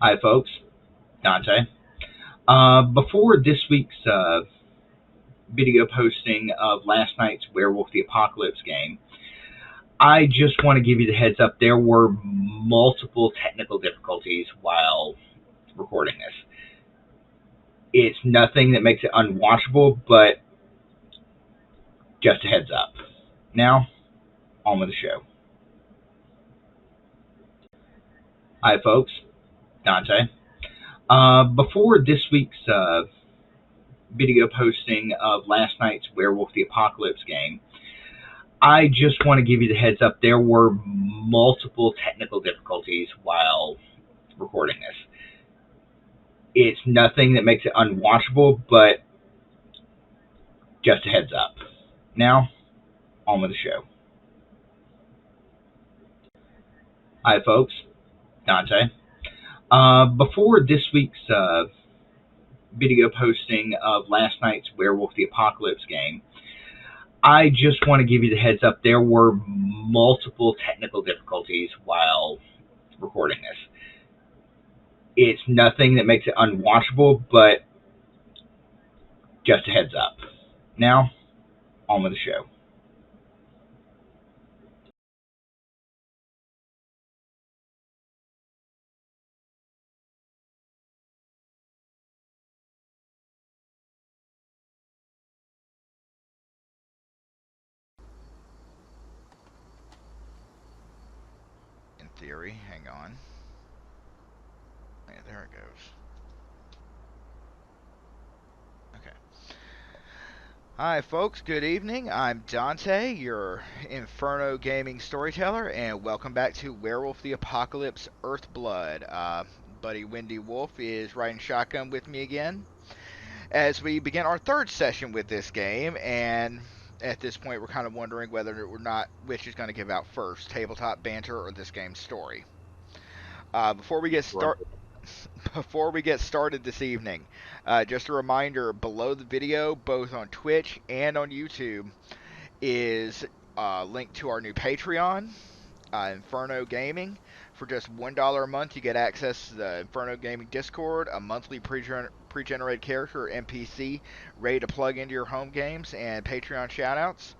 Hi, folks. Dante. Before this week's video posting of last night's Werewolf the Apocalypse game, I just want to give you the heads up. There were multiple technical difficulties while recording this. It's nothing that makes it unwatchable, but just a heads up. Now, on with the show. Hi, folks. Dante. Before this week's video posting of last night's Werewolf the Apocalypse game, I just want to give you the heads up. There were multiple technical difficulties while recording this. It's nothing that makes it unwatchable, but just a heads up. Now, on with the show. Hi, folks. Dante. Before this week's video posting of last night's Werewolf the Apocalypse game, I just want to give you the heads up. There were multiple technical difficulties while recording this. It's nothing that makes it unwatchable, but just a heads up. Now, on with the show. In theory, hang on. Yeah, there it goes. Okay. Hi, folks. Good evening. I'm Dante, your Inferno Gaming storyteller, and welcome back to Werewolf the Apocalypse-Earthblood. Buddy Wendi Wolf is riding shotgun with me again as we begin our third session with this game, and at this point, we're kind of wondering whether or not which is going to give out first, tabletop banter or this game's story. Before we get started. Before we get started this evening, just a reminder, below the video, both on Twitch and on YouTube, is a link to our new Patreon, Inferno Gaming. For just $1 a month, you get access to the Inferno Gaming Discord, a monthly pre-generated character, NPC, ready to plug into your home games, and Patreon shoutouts.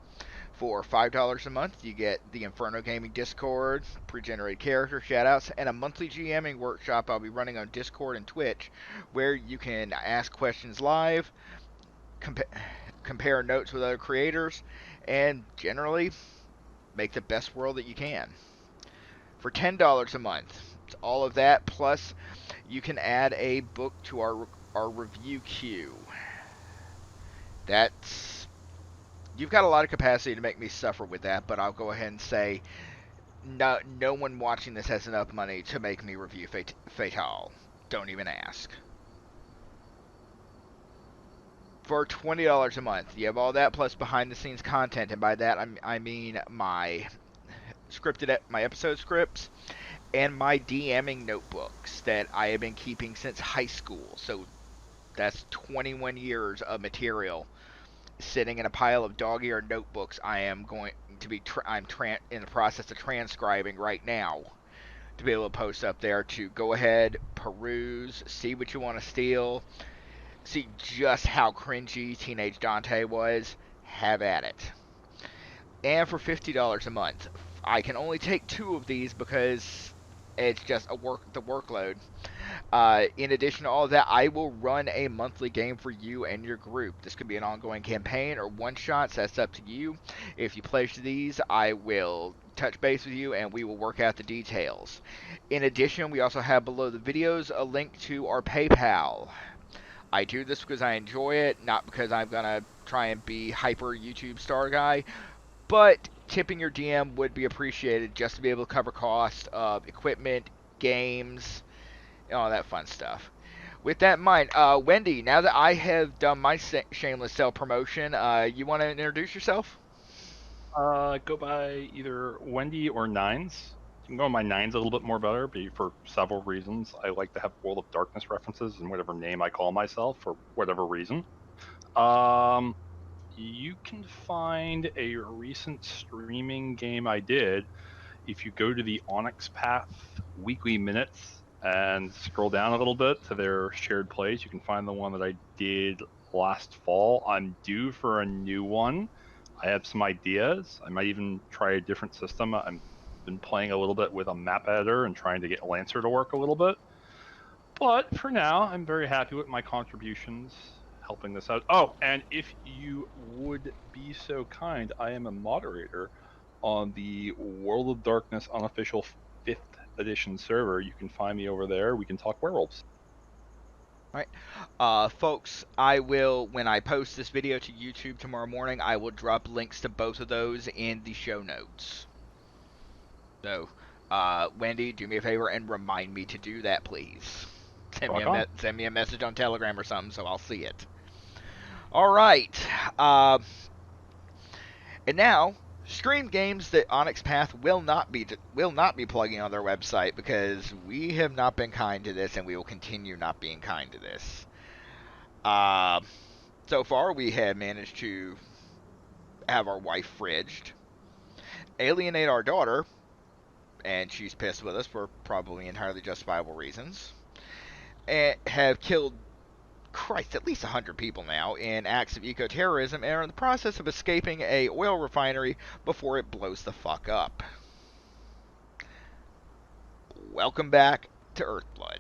For $5 a month, you get the Inferno Gaming Discord, pre-generated character, shoutouts, and a monthly GMing workshop I'll be running on Discord and Twitch, where you can ask questions live, compare notes with other creators, and generally make the best world that you can. For $10 a month, it's all of that, plus you can add a book to our review queue. You've got a lot of capacity to make me suffer with that, but I'll go ahead and say no one watching this has enough money to make me review Fatal. Don't even ask. For $20 a month, you have all that plus behind-the-scenes content, and by that I mean my episode scripts and my DMing notebooks that I have been keeping since high school. So that's 21 years of material sitting in a pile of dog-eared notebooks. I am going to be in the process of transcribing right now to be able to post up there to go ahead, peruse, see what you want to steal, see just how cringy Teenage Dante was, have at it. And for $50 a month, I can only take 2 of these because it's just the workload. In addition to all of that, I will run a monthly game for you and your group. This could be an ongoing campaign or one-shots. That's up to you. If you pledge to these, I will touch base with you and we will work out the details. In addition, we also have below the videos a link to our PayPal. I do this because I enjoy it, not because I'm going to try and be hyper YouTube star guy, but tipping your DM would be appreciated just to be able to cover costs of equipment, games, all that fun stuff. With that in mind, Wendi, now that I have done my shameless self-promotion, you want to introduce yourself? Go by either Wendy or Nines. You can go on my Nines a little bit more better, but for several reasons. I like to have World of Darkness references in whatever name I call myself for whatever reason. You can find a recent streaming game I did if you go to the Onyx Path weekly minutes and scroll down a little bit to their shared plays. You can find the one that I did last fall. I'm due for a new one. I have some ideas. I might even try a different system. I've been playing a little bit with a map editor and trying to get Lancer to work a little bit. But for now, I'm very happy with my contributions helping this out. Oh, and if you would be so kind, I am a moderator on the World of Darkness unofficial 5th edition server. You can find me over there. We can talk werewolves. Alright. Folks, I will, when I post this video to YouTube tomorrow morning, I will drop links to both of those in the show notes. So, Wendy, do me a favor and remind me to do that, please. Send me a message on Telegram or something so I'll see it. Alright. And now, streamed games that Onyx Path will not be plugging on their website because we have not been kind to this and we will continue not being kind to this. So far, we have managed to have our wife fridged, alienate our daughter, and she's pissed with us for probably entirely justifiable reasons, and have killed, Christ, at least 100 people now in acts of eco-terrorism and are in the process of escaping a oil refinery before it blows the fuck up. Welcome back to Earthblood.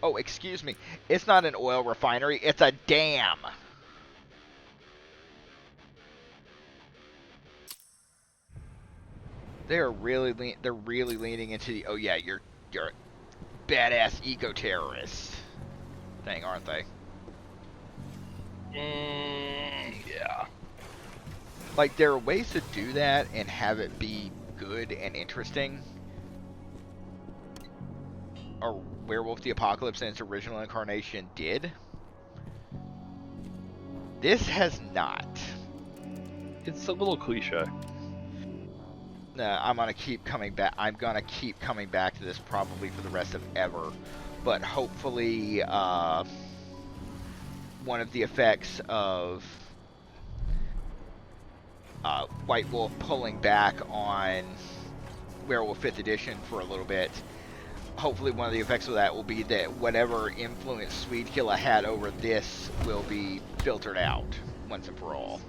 Oh, excuse me. It's not an oil refinery. It's a dam. They're really leaning into the, oh yeah, you're a badass eco-terrorist thing, aren't they? Yeah. Like, there are ways to do that and have it be good and interesting. Or Werewolf the Apocalypse in its original incarnation did. This has not. It's a little cliche. I'm gonna keep coming back. I'm gonna keep coming back to this probably for the rest of ever. But hopefully, one of the effects of White Wolf pulling back on Werewolf 5th edition for a little bit. Hopefully one of the effects of that will be that whatever influence Swedekilla had over this will be filtered out once and for all.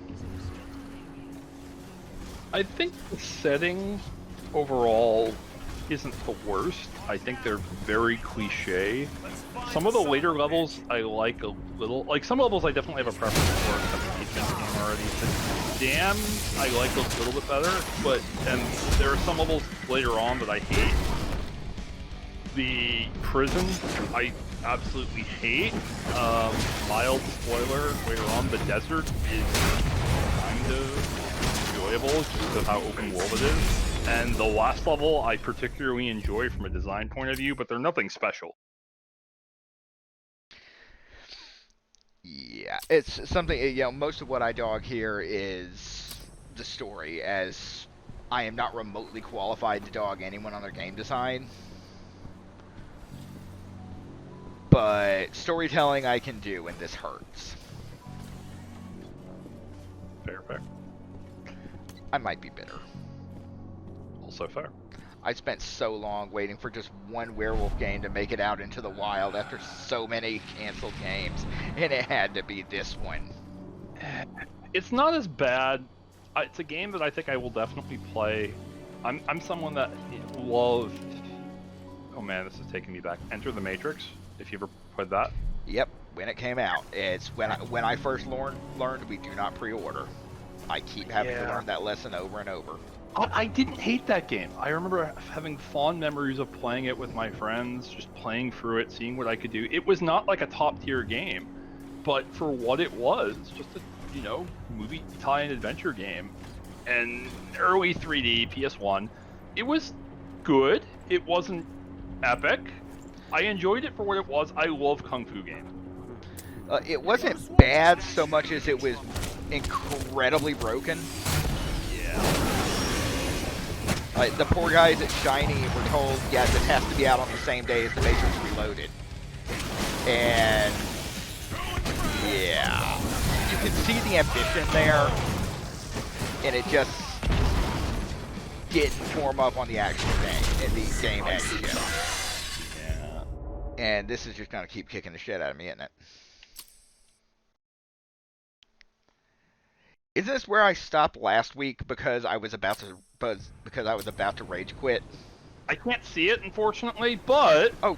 I think the setting overall isn't the worst. I think they're very cliche. Some of the later levels I like a little. Like, some levels I definitely have a preference for. I've been the game already. The dam I like a little bit better, but and there are some levels later on that I hate. The prison I absolutely hate. Mild spoiler later on, the desert is kind of enjoyable just because of how open world it is. And the last level I particularly enjoy from a design point of view, but they're nothing special. Yeah, it's something, you know, most of what I dog here is the story, as I am not remotely qualified to dog anyone on their game design. But storytelling I can do, and this hurts. Fair. I might be bitter. Also fair. I spent so long waiting for just one werewolf game to make it out into the wild after so many canceled games, and it had to be this one. It's not as bad. It's a game that I think I will definitely play. I'm someone that loved. Oh man, this is taking me back. Enter the Matrix. If you ever played that. Yep, when it came out. It's when I first learned we do not pre-order. I keep having to learn that lesson over and over. I didn't hate that game. I remember having fond memories of playing it with my friends, just playing through it, seeing what I could do. It was not like a top tier game, but for what it was, just a movie tie-in adventure game, and early 3D PS1. It was good. It wasn't epic. I enjoyed it for what it was. I love Kung Fu games. It wasn't bad so much as it was incredibly broken. Yeah. Like, the poor guys at Shiny were told, yeah, this has to be out on the same day as the Matrix Reloaded. And, yeah, you can see the ambition there, and it just didn't form up on the actual game, in the game engine. Yeah. And this is just gonna keep kicking the shit out of me, isn't it? Isn't this where I stopped last week because I was about to rage quit? I can't see it, unfortunately, but Oh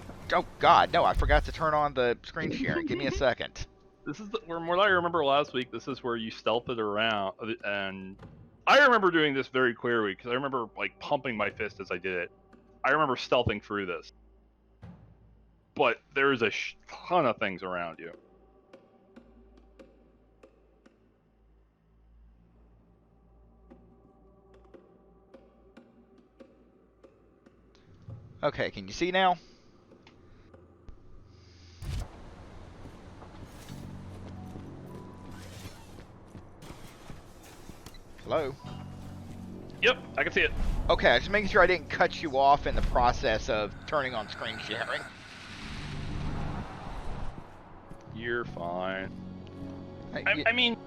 God, no! I forgot to turn on the screen sharing. Give me a second. this is from what I remember last week. This is where you stealth it around, and I remember doing this very clearly because I remember like pumping my fist as I did it. I remember stealthing through this, but there's a ton of things around you. Okay, can you see now? Hello? Yep, I can see it. Okay, just making sure I didn't cut you off in the process of turning on screen sharing. You're fine. Hey, I mean,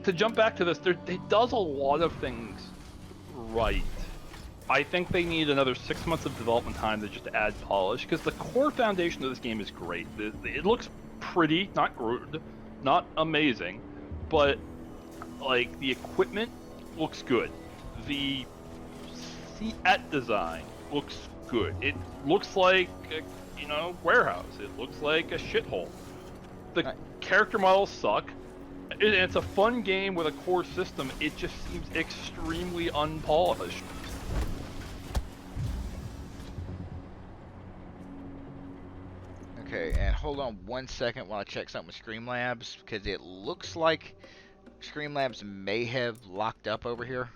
to jump back to this, it does a lot of things right. I think they need another 6 months of development time to just add polish, because the core foundation of this game is great. It looks pretty, not good, not amazing, but like the equipment looks good. The set design looks good. It looks like a, warehouse. It looks like a shithole. The character models suck. It's a fun game with a core system. It just seems extremely unpolished. Okay, and hold on 1 second while I check something with Streamlabs, because it looks like Streamlabs may have locked up over here.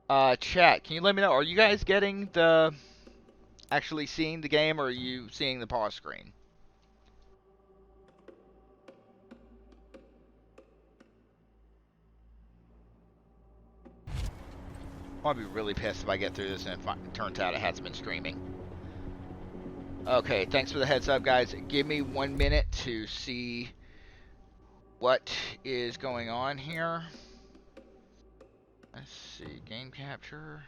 Chat, can you let me know, are you guys getting actually seeing the game, or are you seeing the pause screen? I'll be really pissed if I get through this and it turns out it hasn't been streaming. Okay, thanks for the heads up, guys. Give me 1 minute to see what is going on here. Let's see, game capture.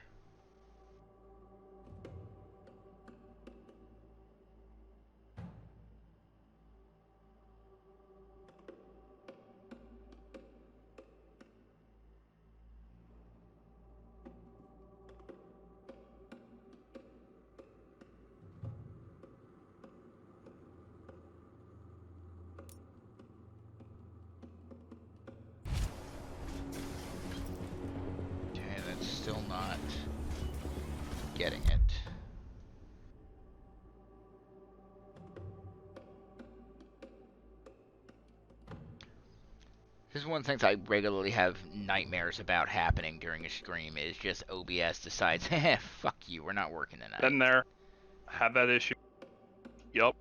Still not getting it. This is one of the things I regularly have nightmares about happening during a stream, is just OBS decides, fuck you, we're not working tonight. Been there. Have that issue. Yup.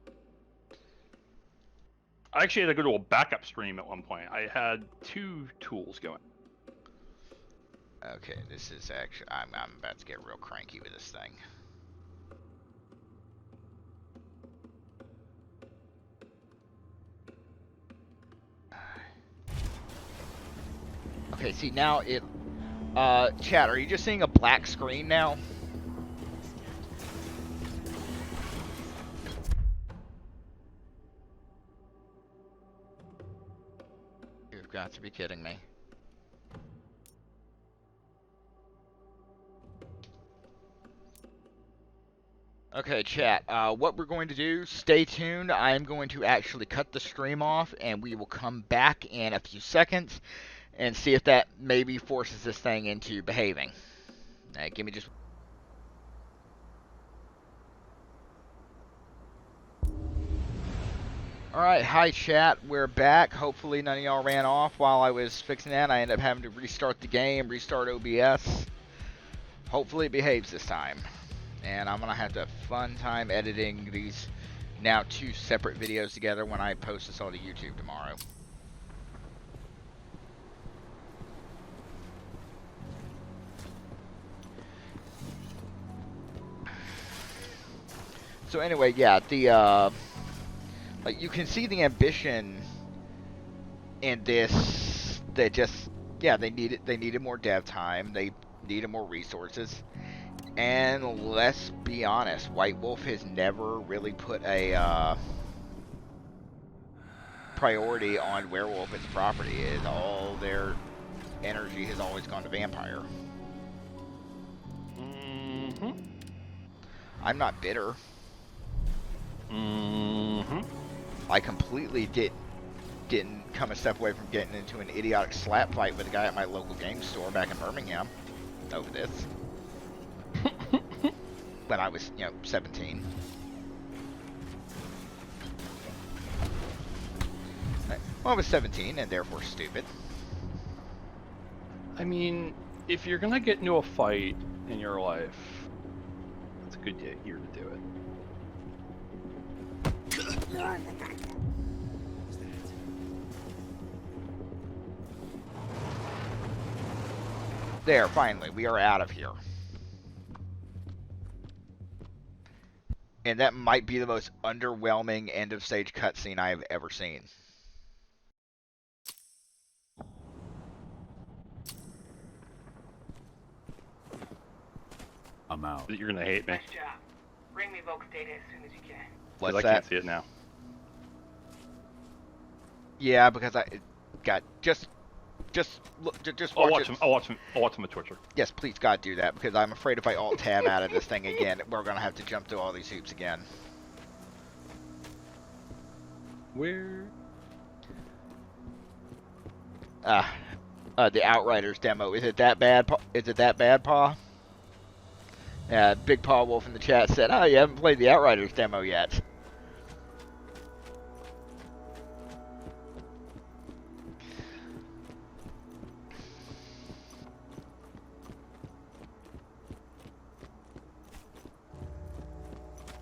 I actually had to go to a backup stream at one point. I had 2 tools going. Okay, this is actually, I'm about to get real cranky with this thing. Okay, see now it, chat, are you just seeing a black screen now? You've got to be kidding me. Okay, chat, what we're going to do, stay tuned. I'm going to actually cut the stream off, and we will come back in a few seconds and see if that maybe forces this thing into behaving. Give me just... Alright, hi chat, we're back. Hopefully none of y'all ran off while I was fixing that. I ended up having to restart the game, restart OBS. Hopefully it behaves this time. And I'm going to have a fun time editing these now 2 separate videos together when I post this all to YouTube tomorrow. So anyway, yeah, the like you can see the ambition in this that just Yeah, they needed more dev time. They needed more resources. And let's be honest, White Wolf has never really put a priority on Werewolf as a property. All their energy has always gone to Vampire. Mm-hmm. I'm not bitter. Mm-hmm. I completely didn't come a step away from getting into an idiotic slap fight with a guy at my local game store back in Birmingham over this. When I was, 17. Well, I was 17 and therefore stupid. I mean, if you're gonna get into a fight in your life, it's a good year to do it. There, finally, we are out of here. And that might be the most underwhelming end-of-stage cutscene I have ever seen. I'm out. You're gonna hate me. Nice job. Bring me Volk's data as soon as you can. What's I that? can't see it now. Yeah, because just watch it. I'll watch him at Twitcher. Yes, please, God, do that, because I'm afraid if I alt-tab out of this thing again, we're going to have to jump through all these hoops again. Where? The Outriders demo. Is it that bad? Is it that bad, Pa? Yeah, Big Paw Wolf in the chat said, "Oh, you haven't played the Outriders demo yet."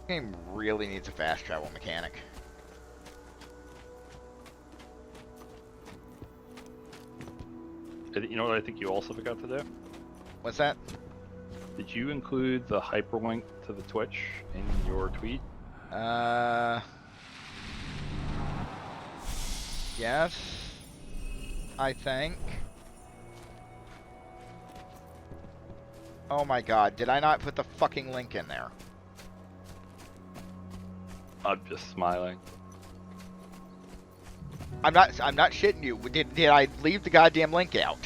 Game really needs a fast travel mechanic. You know what I think you also forgot to do? What's that? Did you include the hyperlink to the Twitch in your tweet? Yes, I think. Oh my God, did I not put the fucking link in there? I'm just smiling. I'm not shitting you. Did I leave the goddamn link out?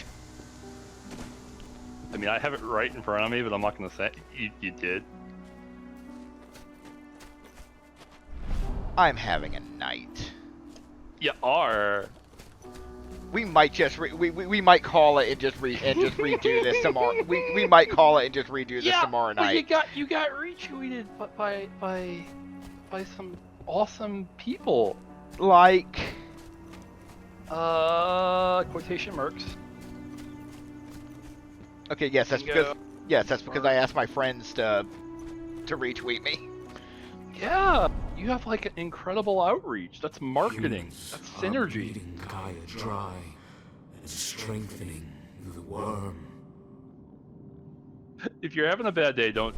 I mean, I have it right in front of me, but I'm not gonna say you did. I'm having a night. You are. We might just we might call it and just redo this tomorrow. We might call it and just redo this tomorrow night. But you got retweeted by some awesome people. Like quotation marks. Okay, yes, that's because I asked my friends to retweet me. Yeah, you have like an incredible outreach. That's marketing. Humans That's are synergy. bleeding Gaia dry and strengthening the worm. If you're having a bad day, don't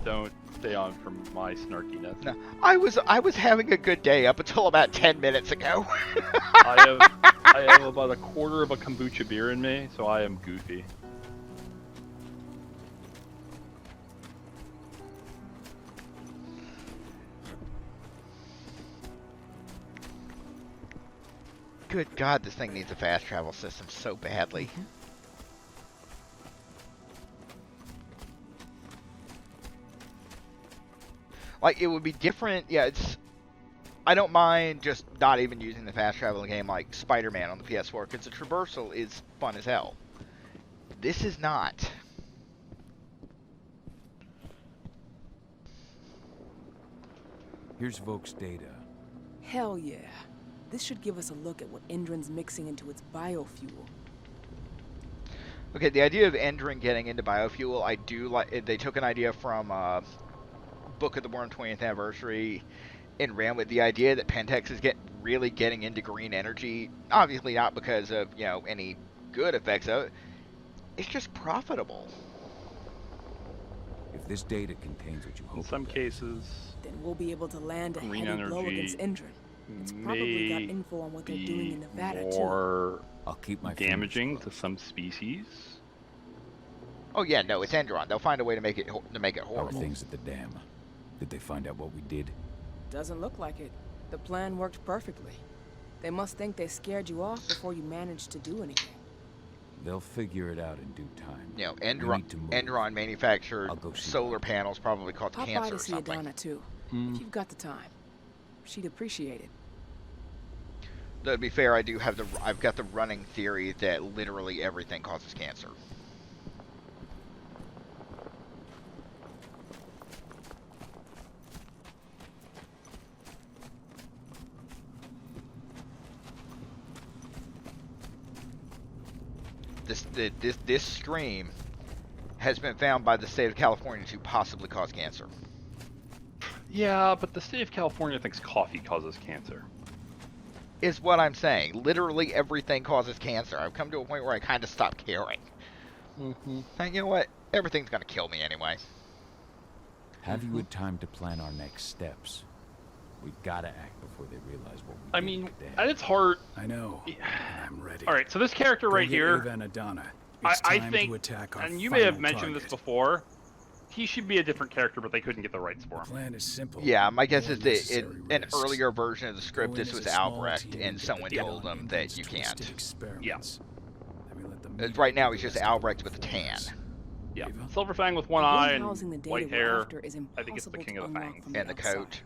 stay on from my snarkiness. No, I was having a good day up until about 10 minutes ago. I have about a quarter of a kombucha beer in me, so I am goofy. Good God, this thing needs a fast travel system so badly. Like, it would be different. Yeah, I don't mind just not even using the fast travel game like Spider-Man on the PS4, because the traversal is fun as hell. This is not. Here's Volk's data. Hell yeah. This should give us a look at what Endron's mixing into its biofuel. Okay, the idea of Endron getting into biofuel, I do like. They took an idea from Book of the Worm 20th Anniversary and ran with the idea that Pentex is really getting into green energy. Obviously not because of, any good effects of it. It's just profitable. If this data contains what you hope In some it does, cases, Then we'll be able to land a green heavy blow energy against Endron. It's probably got info on what they're doing in Nevada, more I'll keep my damaging fingers to crossed. some species. Oh yeah, no, it's Endron. They'll find a way to make it How are horrible. things at the dam? Did they find out what we did? Doesn't look like it. The plan worked perfectly. They must think they scared you off before you managed to do anything. They'll figure it out in due time. You know, We need to move. Endron manufactured I'll go see solar Barbara. panels, probably called Pop by cancer to or see something. Adana too, if you've got the time. She'd appreciate it. Though to be fair, I've got the running theory that literally everything causes cancer. This stream has been found by the state of California to possibly cause cancer. Yeah, but the state of California thinks coffee causes cancer. Is what I'm saying. Literally everything causes cancer. I've come to a point where I kind of stopped caring. And you know what? Everything's gonna kill me anyway. Have you had time to plan our next steps? We've got to act before they realize what we I did mean, to the dam. at its heart, I know, and I'm ready. all right. So this character right Go get here, Ava and Adana. I It's time think, to attack our and you may have final mentioned this target. before, he should be a different character, but they couldn't get the rights for The him. plan is simple. Yeah, my guess No is that unnecessary in an risks. earlier version of the script, Go this in was as a small Albrecht, team, and get someone the told dam him and that those you twisted can't. experiments. Then we let them Right now, do he's the just rest of the Albrecht with a work tan. for us. Yeah, Ava? Silverfang with one The eye room housing the and data white we're hair. after is I think it's the impossible king to of the unlock fangs. from And the outside. coat.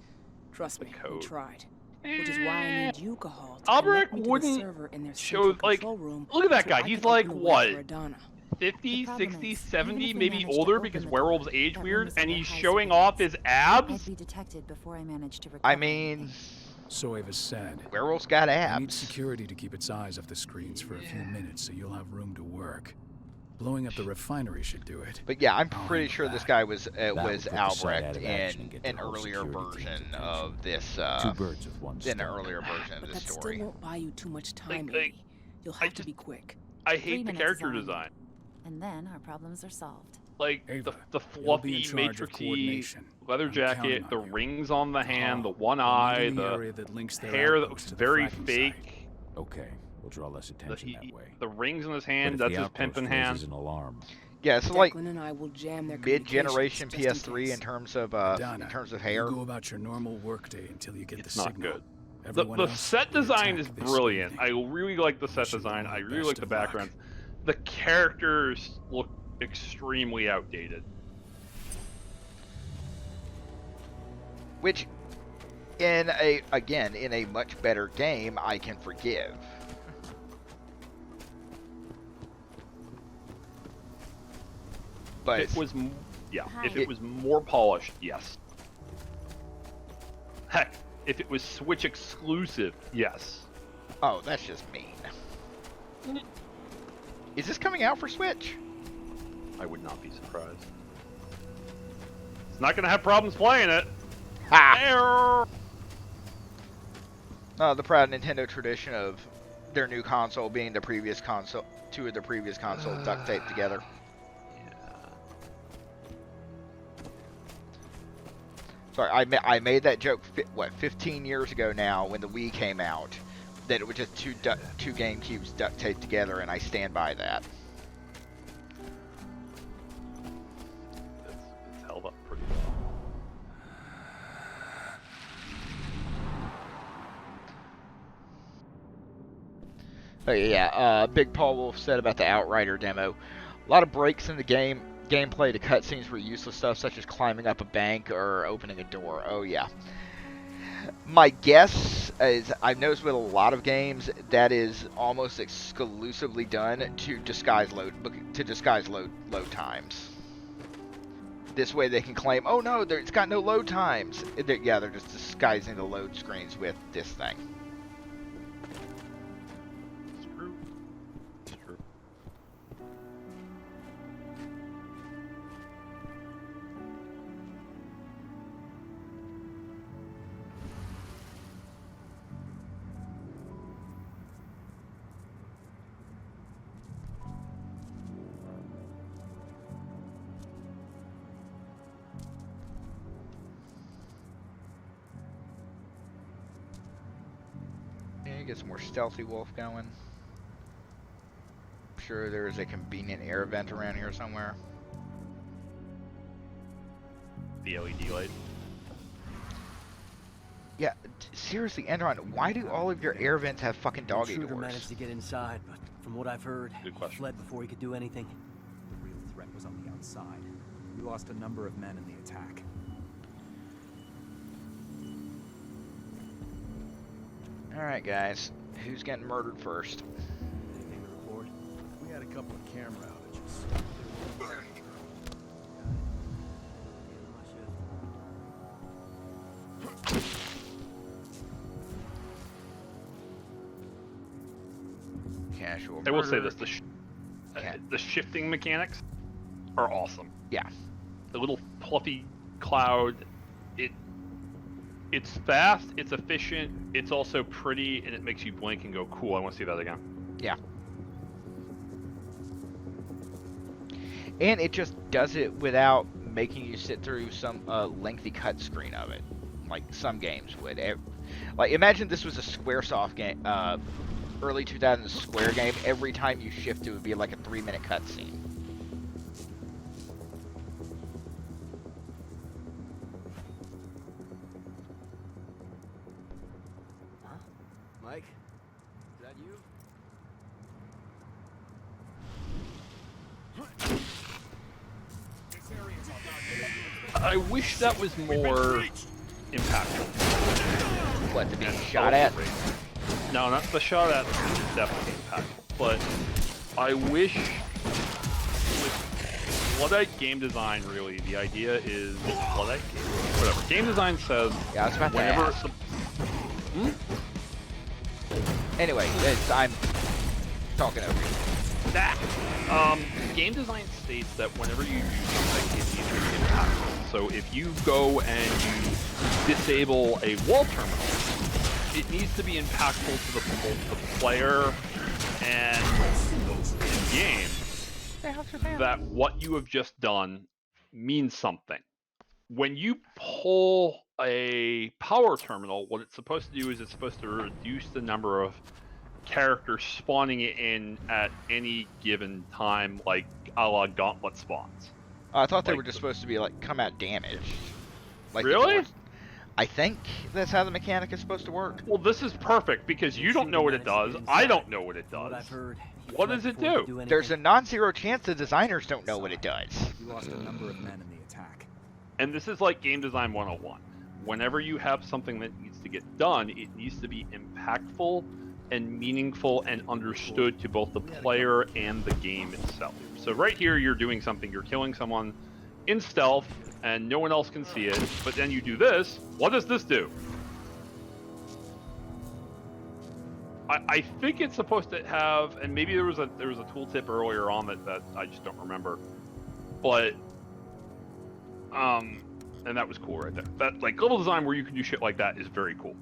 Trust The me, coat. we tried. Which is why I need you, Cahal, to Albrecht connect me to the wouldn't server in their show, central like, control room look at that so guy. I He's can like, open the way what? for Adana. 50, The problem 60, is, 70, even if we maybe manage to older open because the werewolves door, age that room weird, is and under he's high showing off surveillance. his abs? I'd be detected before I managed to recover I mean, anything. So Ava said. werewolf's got I need abs. security to keep its eyes off the screens for a few minutes so you'll have room to work. Blowing up the refinery should do it. But yeah, I'm I'll pretty handle sure this that. guy was would put the site Albrecht out of action and in get an the whole earlier security team's version attention. of this. Two birds with one In stone. an earlier version of But this that story. still won't buy you too much time, Like, Edie. You'll have to just- be quick. I 3 hate the minutes character is all I design. need. And then our problems are solved. Like, Ava, the you'll be in fluffy, charge of matrixy coordination. leather I'm counting jacket, on the you. rings on the hand, the Cahal, one we'll meet eye, in the the area that links their hair that outpost looks to the very fracking site. fake. Okay, we'll draw less attention that way. The rings in his But hand, if that's the his outpost pimpin' raises hand. an alarm, Yeah, it's like Declan and I will jam their mid-generation communications just in PS3 case. in terms of Adana, hair. You go about your normal workday until you get It's the not signal. good. Everyone The else, set we design attack is this brilliant. evening. I really like the set Wish you design. all I the really best like the of luck. backgrounds. The characters look extremely outdated. Which, in a much better game, I can forgive. But If it was, if Hi. it was more polished, yes. Heck, if it was Switch exclusive, yes. oh, that's just mean. Is this coming out for Switch? I would not be surprised. It's not gonna have problems playing it. Ha! Error. The proud Nintendo tradition of their new console being the previous console, two of the previous consoles duct taped together. Sorry, I made that joke 15 years ago now when the Wii came out, that it was just two GameCubes duct taped together, and I stand by that. It's held up pretty well. Oh yeah, Big Paul Wolf said about the Outrider demo. A lot of breaks in the gameplay to cutscenes for useless stuff such as climbing up a bank or opening a door. Oh yeah. My guess is I've noticed with a lot of games that is almost exclusively done to disguise load times. This way they can claim, oh no, it's got no load times. Yeah, they're just disguising the load screens with this thing. It's true. It's true. Yeah, get some more stealthy wolf going. sure there's a convenient air vent around here somewhere. The LED light. Yeah, seriously, Endron, why do all of your air vents have fucking doggy Intruder doors? managed to get inside, but from what I've heard, Good he question. fled before he could do anything. The real threat was on the outside. We lost a number of men in the attack. Alright, guys. Who's getting murdered first? Anything to report? We had a couple of camera outages. Casual I will say murder. this: Yeah. the shifting mechanics are awesome. Yeah. The little fluffy cloud, it's fast, it's efficient, it's also pretty, and it makes you blink and go, cool, I want to see that again. Yeah. And it just does it without making you sit through some lengthy cut screen of it, like some games would. Like, imagine this was a SquareSoft game, early 2000s Square game. Every time you shift, it would be like a 3-minute cutscene. Mike? Is that you? I wish that was more impactful. What, to be And shot at? No, not the shot at, is definitely impactful. But I wish with Luddite game design, really, the idea is Luddite game, whatever. Game design says Yeah, I was about to whenever ask. Anyway, I'm talking over you. Game design states that whenever you do something, it needs to be impactful. So if you go and you disable a wall terminal, it needs to be impactful to both the player and the game that what you have just done means something. When you pull a power terminal, what it's supposed to do is it's supposed to reduce the number of characters spawning it in at any given time, like a la gauntlet spawns. I thought they Like were just supposed to be like come out damaged. Like the Really? doors. I think that's how the mechanic is supposed to work. Well, this is perfect because you don't know what it does. I don't know what it From what does. I've heard, he What fled does it before he could do? There's a anything. non-zero chance the designers don't know what it does. We lost a number of men in the attack. And this is like game design 101. Whenever you have something that needs to get done, it needs to be impactful and meaningful and understood to both the player and the game itself. So right here, you're doing something, you're killing someone in stealth and no one else can see it, but then you do this. What does this do? I think it's supposed to have, and maybe there was a tooltip earlier on that I just don't remember, but and that was cool right there. That like level design where you can do shit like that is very cool.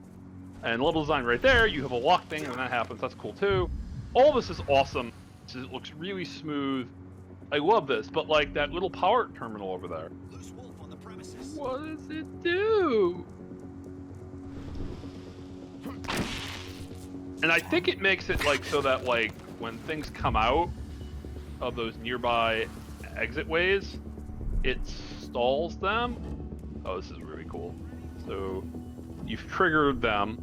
And level design right there, you have a lock thing when that happens. That's cool too. All this is awesome. It looks really smooth. I love this, but like that little power terminal over there. Loose wolf on the premises. What does it do? And I think it makes it like so that like when things come out of those nearby exit ways, it stalls them. Oh, this is really cool. So you've triggered them.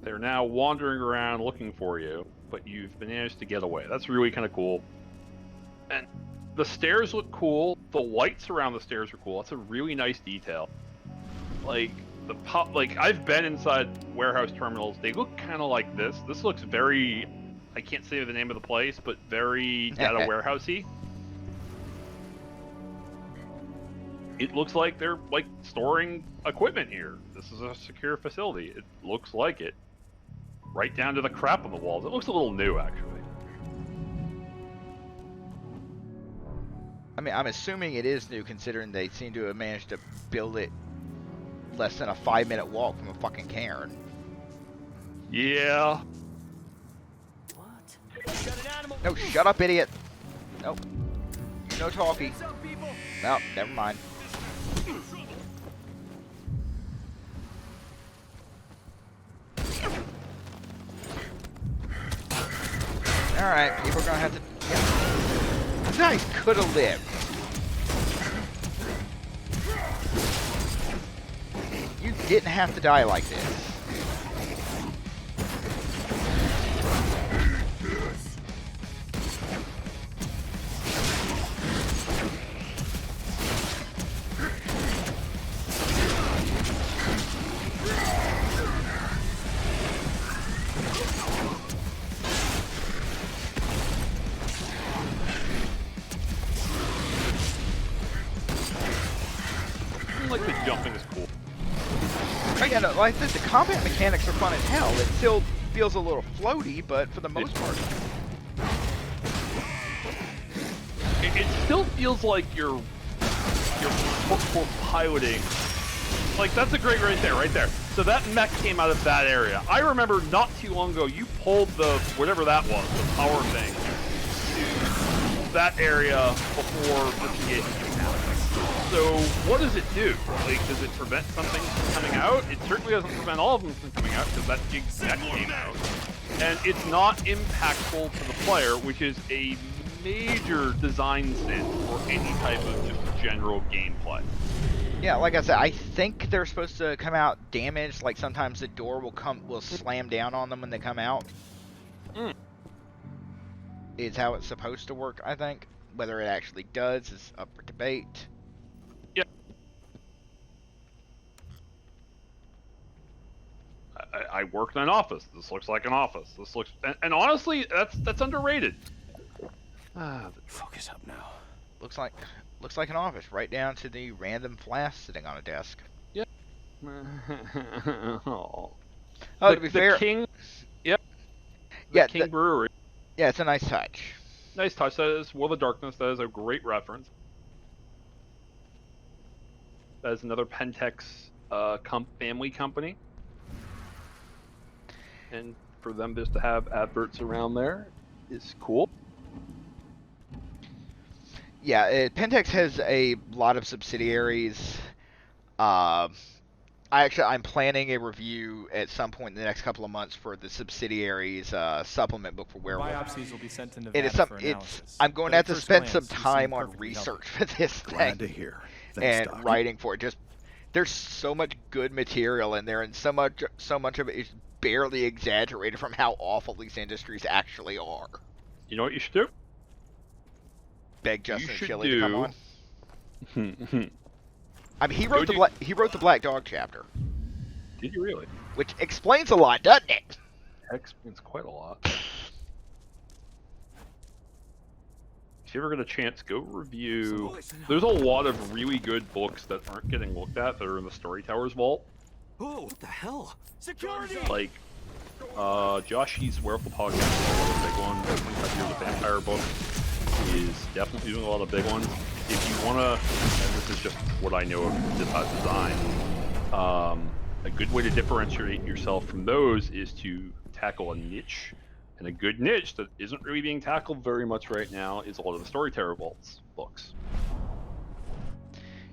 They're now wandering around looking for you, but you've managed to get away. That's really kind of cool. And the stairs look cool. The lights around the stairs are cool. That's a really nice detail. Like like I've been inside warehouse terminals. They look kind of like this. This looks very, I can't say the name of the place, but very data warehousey. It looks like they're like storing equipment here. This is a secure facility. It looks like it. Right down to the crap on the walls. It looks a little new, actually. I mean, I'm assuming it is new considering they seem to have managed to build it less than a 5-minute walk from a fucking cairn. Yeah. What? No, shut up, idiot. Nope. No talkie. No, never mind. Alright, people are gonna have to... Yeah. This guy could have lived. You didn't have to die like this. Like the jumping is cool. Yeah, no, like I said, the combat mechanics are fun as hell. It still feels a little floaty, but for the most part, it still feels like you're piloting. Like that's a great right there. So that mech came out of that area. I remember not too long ago you pulled the whatever that was, the power thing, to that area before the TA came out. So what does it do? Like, does it prevent something from coming out? It certainly doesn't prevent all of them from coming out because that jig that came out. And it's not impactful to the player, which is a major design sin for any type of just general gameplay. yeah, like I said, I think they're supposed to come out damaged. Like sometimes the door will slam down on them when they come out. Is how it's supposed to work, I think. Whether it actually does is up for debate. I worked in an office. This looks like an office. This looks, and honestly, that's underrated. Focus up now. Looks like an office, right down to the random flask sitting on a desk. Yeah. Oh, to be fair, King. Yep. Yeah, King Brewery. Yeah, it's a nice touch. Nice touch. That is World of Darkness. That is a great reference. That is another Pentex family company. And for them just to have adverts around there is cool. Yeah, Pentex has a lot of subsidiaries. I'm planning a review at some point in the next couple of months for the subsidiaries supplement book for Werewolf. Biopsies will be sent to Nevada for analysis. I'm going to have to spend some time on research for this thing. Glad to hear. Thanks, and Doc. writing for it. Just there's so much good material in there, and so much of it is barely exaggerated from how awful these industries actually are. You know what you should do? Beg Justin should Chili to come on. I mean, he wrote the Black Dog chapter. Did you really? Which explains a lot, doesn't it? Explains quite a lot. If you ever get a chance, go review. There's a lot of really good books that aren't getting looked at that are in the Story Towers vault. Oh, what the hell? Security! Like, Josh Heath's Werewolf podcast is one of the big ones. 25 Years of Vampire book is definitely doing a lot of big ones. If you want to, and this is just what I know of design, a good way to differentiate yourself from those is to tackle a niche. And a good niche that isn't really being tackled very much right now is a lot of the Story Terror Vaults books.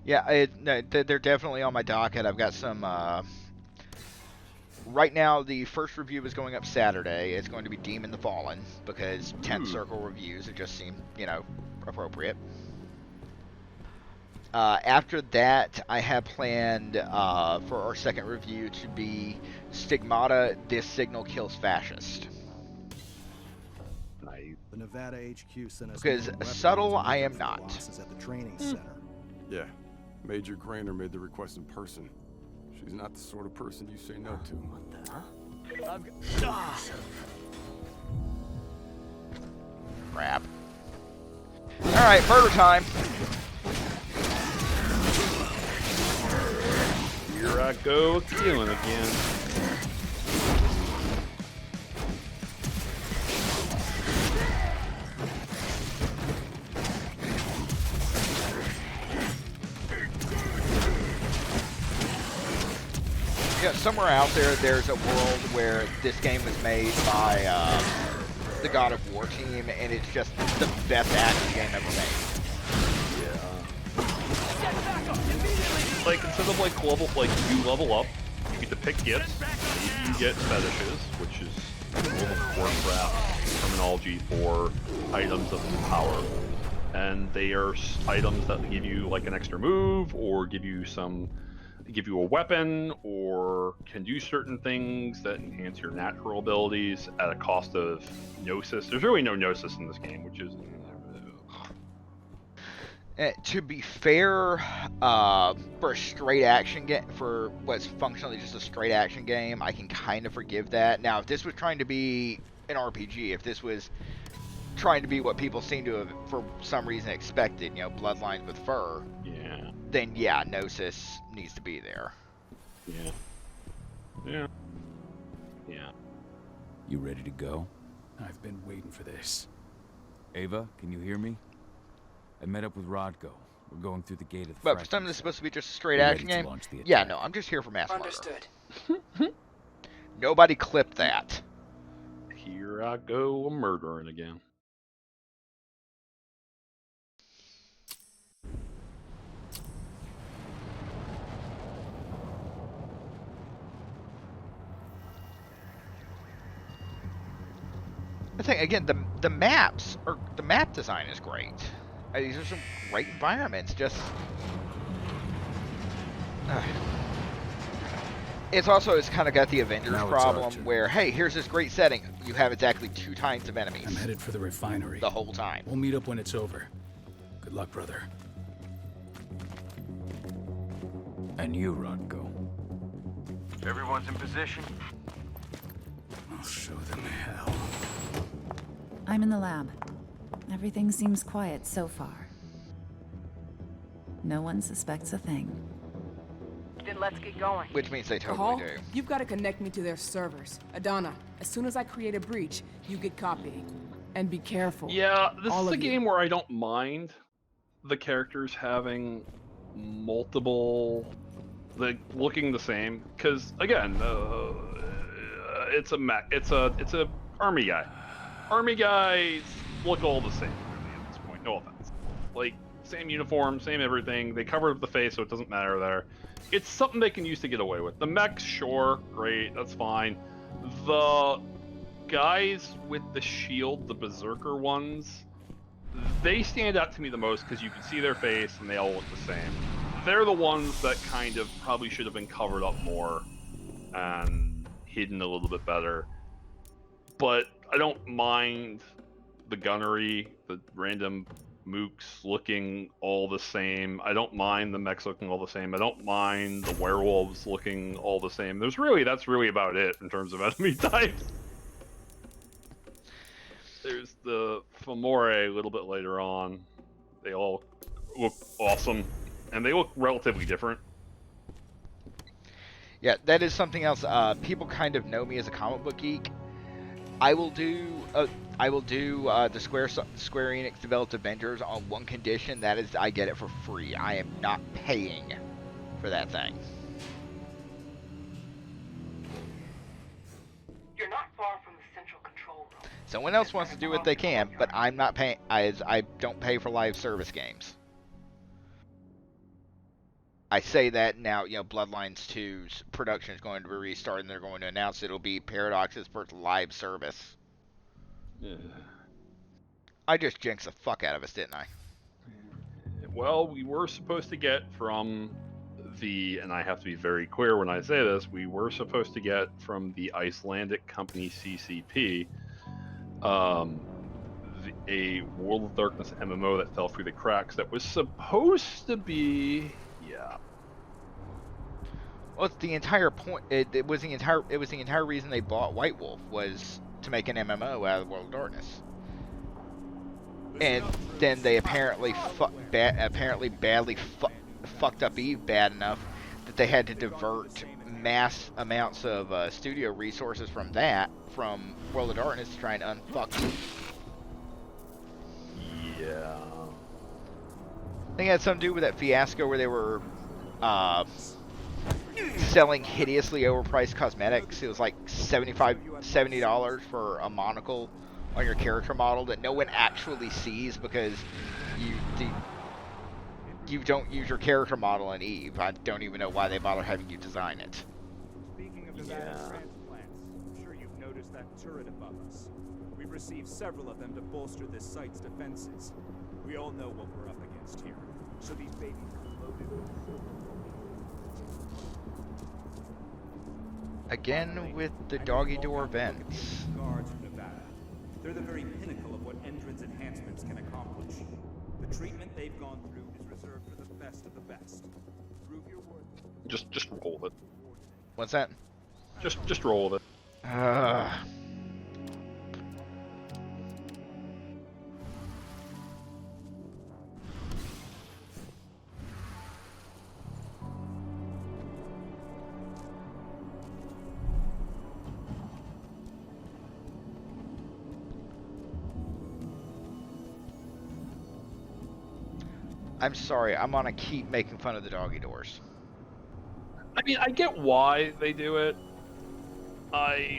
Yeah, they're definitely on my docket. I've got some... Right now, the first review is going up Saturday. It's going to be Demon the Fallen, because 10th Circle reviews, it just seemed, appropriate. After that, I have planned for our second review to be Stigmata, This Signal Kills Fascist. The Nevada HQ sent us because subtle, I am not. At the training center. Yeah, Major Grainer made the request in person. She's not the sort of person you say no to. What the? Crap. Alright, murder time. Here I go stealing again. Yeah, somewhere out there's a world where this game was made by the God of War team, and it's just the best action game ever made. Yeah. Like, instead of you level up, you get to pick gifts, maybe you get fetishes, which is a little Warcraft terminology for items of power. And they are items that give you like an extra move, or give you a weapon, or can do certain things that enhance your natural abilities at a cost of gnosis. There's really no gnosis in this game, which is... To be fair, for a straight action game, for what's functionally just a straight action game, I can kind of forgive that. Now, if this was trying to be an RPG, if this was trying to be what people seem to have, for some reason, expected, you know, bloodlines with fur, yeah, then yeah, gnosis needs to be there. Yeah. You ready to go? I've been waiting for this. Ava, can you hear me? I met up with Rodko. We're going through the gate of the But for something that's supposed to be just a straight We're action ready to game, launch the yeah, attack. no, I'm just here for mass murder. Understood. Nobody clipped that. Here I go, murdering again. I think again, the map design is great. These are some great environments. Just it's kind of got the Avengers problem where, hey, here's this great setting. You have exactly 2 times of enemies. I'm headed for the refinery. The whole time. We'll meet up when it's over. Good luck, brother. And you, Rodko. Everyone's in position. I'll show them hell. I'm in the lab. Everything seems quiet so far. No one suspects a thing. Then let's get going. Which means they totally Hall, do. you've got to connect me to their servers. Adana, as soon as I create a breach, you get copy. And be careful. Yeah, this All is a of you. game where I don't mind the characters having multiple, like, looking the same. Because again, it's a army guy. Army guys look all the same really, at this point. No offense. Like, same uniform, same everything. They cover up the face, so it doesn't matter there. It's something they can use to get away with. The mechs, sure, great, that's fine. The guys with the shield, the berserker ones, they stand out to me the most because you can see their face and they all look the same. They're the ones that kind of probably should have been covered up more and hidden a little bit better. But I don't mind the gunnery, the random mooks looking all the same. I don't mind the mechs looking all the same. I don't mind the werewolves looking all the same. That's really about it in terms of enemy types. There's the Fomore a little bit later on. They all look awesome, and they look relatively different. Yeah, that is something else. People kind of know me as a comic book geek. I will do the Square Enix developed Avengers on one condition. That is, I get it for free. I am not paying for that thing. You're not far from the central control room. Someone else wants to do what they can, but I'm not paying. I don't pay for live service games. I say that now, you know, Bloodlines 2's production is going to be restarted, and they're going to announce it'll be Paradox's first live service. Yeah. I just jinxed the fuck out of us, didn't I? Well, we were supposed to get from and I have to be very clear when I say this, we were supposed to get from the Icelandic company CCP, a World of Darkness MMO that fell through the cracks that was supposed to be... Well, it's the entire point. It was the entire reason they bought White Wolf, was to make an MMO out of World of Darkness. And then they apparently badly fucked up Eve bad enough that they had to divert mass amounts of studio resources from World of Darkness to try and unfuck Eve. Yeah. I think it had something to do with that fiasco where they were selling hideously overpriced cosmetics. It was like $70 for a monocle on your character model that no one actually sees because you don't use your character model in Eve. I don't even know why they bother having you design it. Speaking of the transplants, I'm sure you've noticed that turret above us. We We've received several of them to bolster this site's defenses. We all know what we're up against here. So these babies are loaded with Again with the doggy door vents. guards from Nevada. They're the very pinnacle of what Endron's enhancements can accomplish. The treatment they've gone through is reserved for the best of the best. Prove your worth. Just roll with it. What's that? Just roll with it. I'm sorry, I'm gonna keep making fun of the doggy doors. I mean, I get why they do it. Yeah.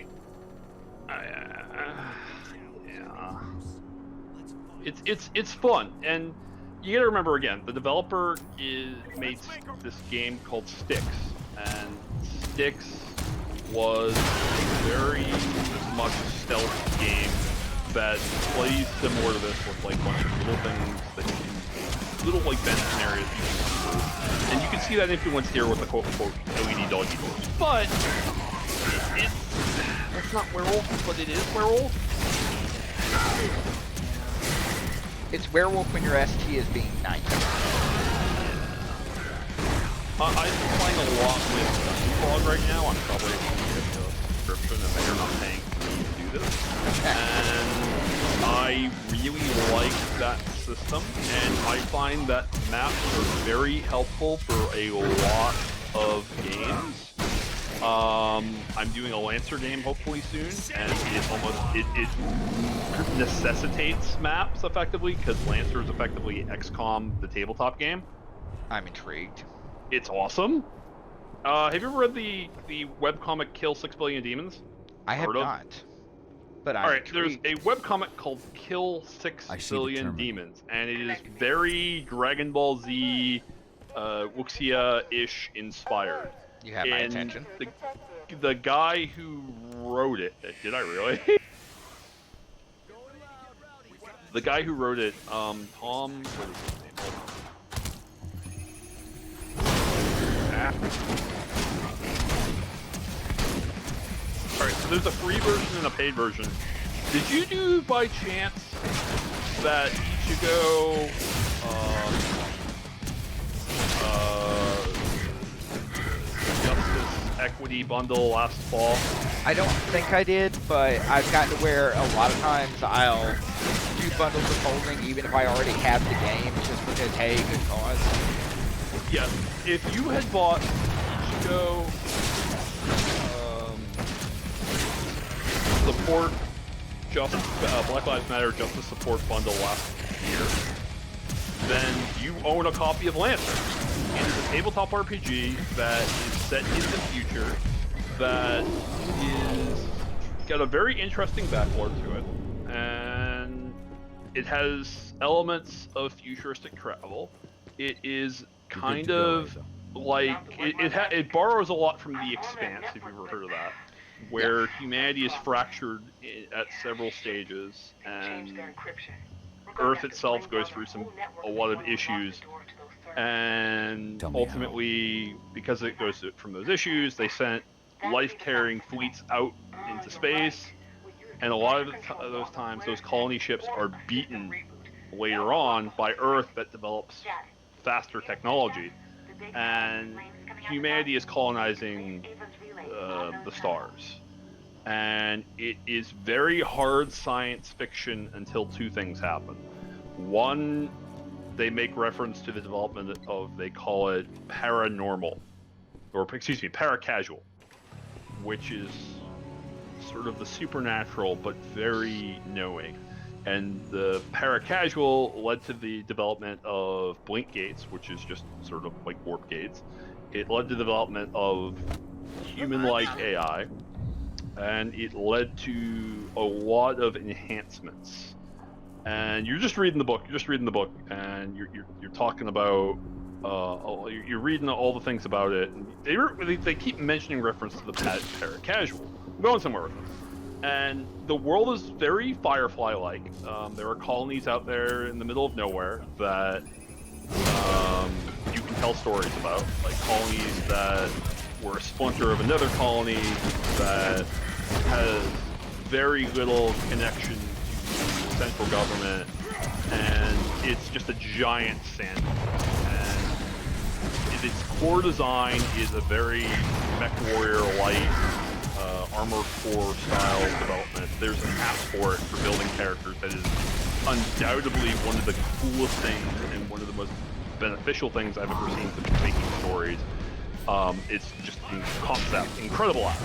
It's fun, and you gotta remember again, the developer made this game called Styx, and Styx was a very much stealth game that plays similar to this with like a bunch of little things that you can, little like vent scenarios you can do. And you can see that influence here with the quote-unquote LED doggy doors. But it's not Werewolf, but it is Werewolf. It's Werewolf when your ST is being nice. I'm playing a lot with Frog right now. I'm probably going to get the subscription if you're not paying me to do this. And I really like that system, and I find that maps are very helpful for a lot of games. I'm doing a Lancer game hopefully soon, and it necessitates maps effectively, because Lancer is effectively XCOM, the tabletop game. I'm intrigued. It's awesome. Have you ever read the webcomic Kill 6 Billion Demons? I have not. But I'm Alright, intrigued. there's a webcomic called Kill 6 Billion Demons, and it is very Dragon Ball Z, Wuxia-ish inspired. You have my attention. The guy who wrote it, did I really? The guy who wrote it, Tom, what is his name? Alright, so there's a free version and a paid version. Did you do by chance that Ichigo Justice Equity bundle last fall? I don't think I did, but I've gotten to where a lot of times I'll do bundles of holding even if I already have the game, just because, hey, good cause. Yeah, if you had bought Ichigo support Black Lives Matter Justice Support bundle last year, then you own a copy of Lancer. It is a tabletop RPG that is set in the future, that is got a very interesting backlore to it, and it has elements of futuristic travel. It is kind of like it borrows a lot from The Expanse, if you've ever heard of that, where humanity is fractured at several stages, and Earth itself goes through a lot of issues, and ultimately, because it goes from those issues, they sent life-carrying fleets out into space, and a lot of those times, those colony ships are beaten later on by Earth that develops faster technology, and humanity is colonizing the stars. And it is very hard science fiction until two things happen. One, they make reference to the development of, they call it paranormal, or excuse me, paracasual, which is sort of the supernatural but very knowing. And the paracasual led to the development of blink gates, which is just sort of like warp gates. It led to the development of human-like AI, and it led to a lot of enhancements. And you're just reading the book, and you're talking about, you're reading all the things about it. And they keep mentioning reference to the paracasual. I'm going somewhere with this. And the world is very Firefly-like. There are colonies out there in the middle of nowhere that you can tell stories about, like colonies that were a splinter of another colony that has very little connection to central government, and it's just a giant sandbox. And its core design is a very MechWarrior-like Armored Core style development. There's an app for it for building characters that is undoubtedly one of the coolest things and one of the most beneficial things I've ever seen to making stories. It's just concept, incredible app.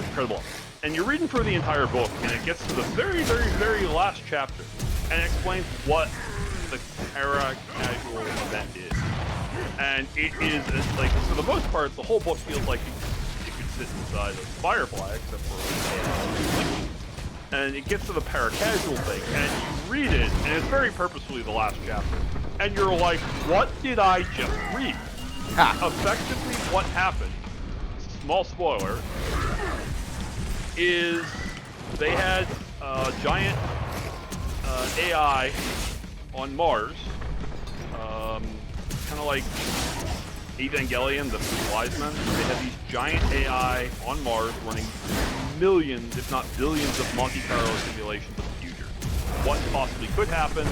And you're reading through the entire book, and it gets to the very, very, very last chapter, and it explains what the para-casual event is. And it is, like, for the most part, the whole book feels like it could sit inside of Firefly, except for and it gets to the para-casual thing, and you read it, and it's very purposefully the last chapter, and you're like, what did I just read? Effectively, what happened, small spoiler, is they had giant AI on Mars, kind of like Evangelion, the Three Wise Men. They had these giant AI on Mars running millions, if not billions, of Monte Carlo simulations of the future. What possibly could happen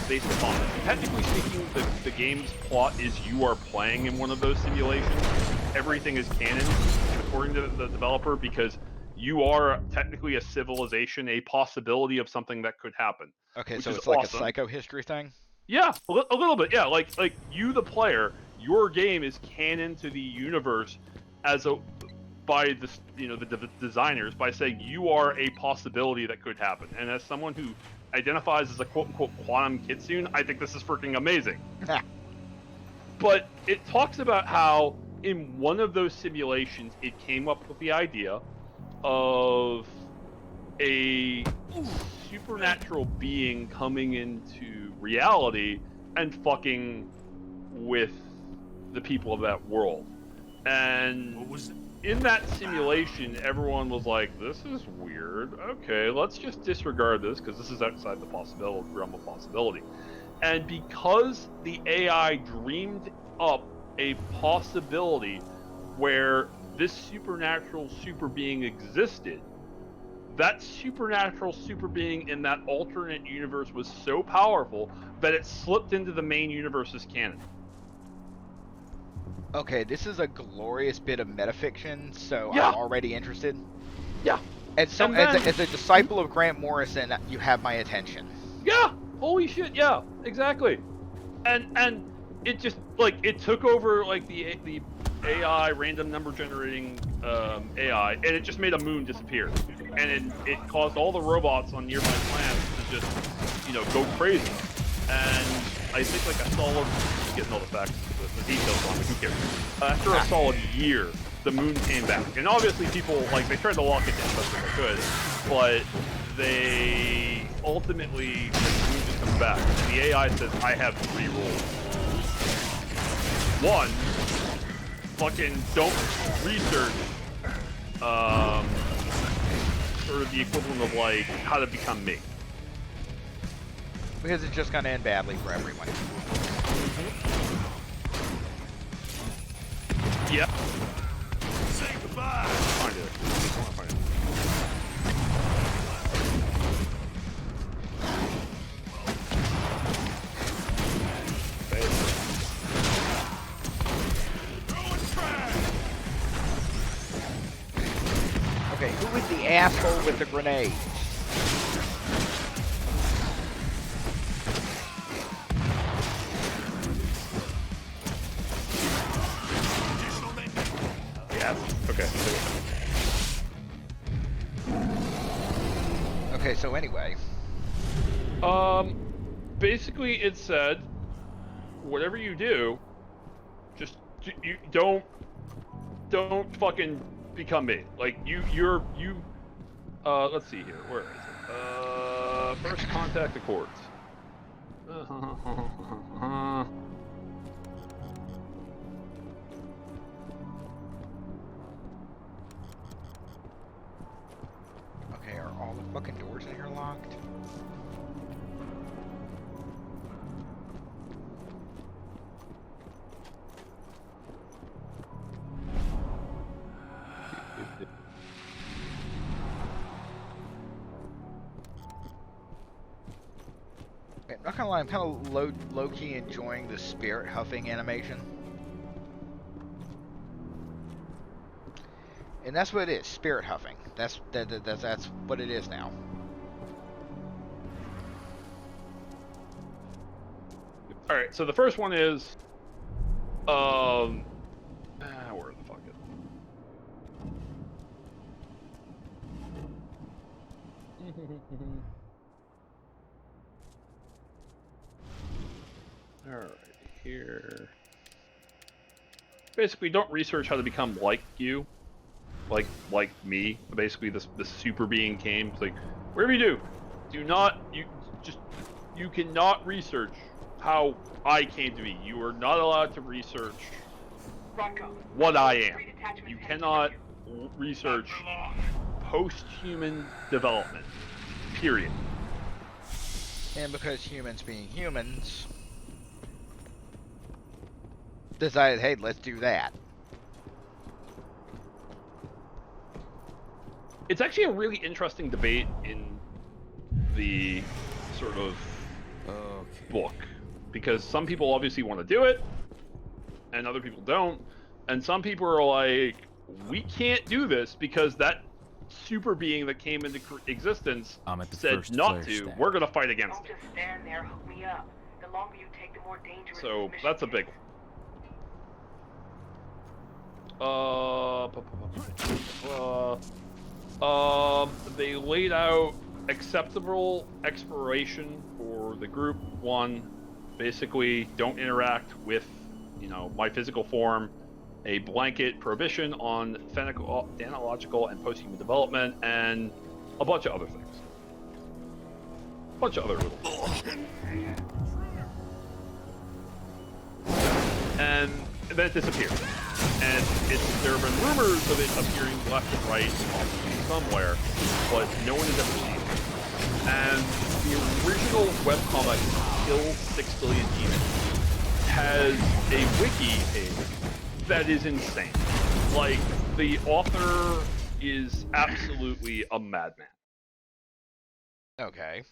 based upon it. Technically speaking, the game's plot is you are playing in one of those simulations. Everything is canon, according to the developer, because you are technically a civilization, a possibility of something that could happen. Okay, so it's like a psycho-history thing? Yeah, a little bit, yeah. Like you, the player, your game is canon to the universe by the designers, by saying you are a possibility that could happen. And as someone who identifies as a quote-unquote quantum kitsune, I think this is freaking amazing. But it talks about how in one of those simulations, it came up with the idea of a supernatural being coming into reality and fucking with the people of that world. And in that simulation, everyone was like, this is weird. Okay, let's just disregard this because this is outside the realm of possibility. And because the AI dreamed up a possibility where this supernatural super being existed, that supernatural super being in that alternate universe was so powerful that it slipped into the main universe's canon. Okay, this is a glorious bit of metafiction, so Yeah. I'm already interested. Yeah. And so, as a disciple of Grant Morrison, you have my attention. Yeah. Holy shit. Yeah. Exactly. And it just it took over the AI random number generating AI, and it just made a moon disappear, and it caused all the robots on nearby planets to just go crazy. And I think a solid, getting all the facts, the details on it, who cares? After a solid year, the moon came back, and obviously people they tried to lock it down as best as they could, but they ultimately the moon just comes back, and the AI says, I have 3 rules. 1, fucking don't research sort of the equivalent of how to become me. Because it's just gonna end badly for everyone. Yep. Say goodbye. Find it. I wanna find it. Okay, who is the asshole with the grenade? Yeah. Okay. Okay, so anyway. Basically it said, whatever you do, just you don't fucking become me. You're let's see here. Where is it? First contact Accords. Okay, are all of Fucking doors in here locked. I'm not gonna lie, I'm kind of low-key enjoying the spirit huffing animation. And that's what it is, spirit huffing. That's what it is now. All right, so the first one is, where the fuck is it? All right, here. Basically, don't research how to become like you, like me. Basically, this super being came. It's like, whatever you do not you cannot research how I came to be. You are not allowed to research what I am. You cannot research post-human development. Period. And because humans being humans decided, hey, let's do that. It's actually a really interesting debate in the sort of book, because some people obviously want to do it, and other people don't, and some people are like, we can't do this because that super being that came into existence said not to. Stand. We're going to fight against it. Just stand there, hook me up. The longer you take, the more dangerous. So that's a big one. They laid out acceptable expiration for the group. One, basically don't interact with, my physical form. A blanket prohibition on phenological and post-human development, and a bunch of other things. A bunch of other little things. And then it disappeared. And there have been rumors of it appearing left and right somewhere, but no one has ever seen it. And the original webcomic, Kill 6 Billion Demons, has a wiki page that is insane. Like, the author is absolutely a madman. Okay.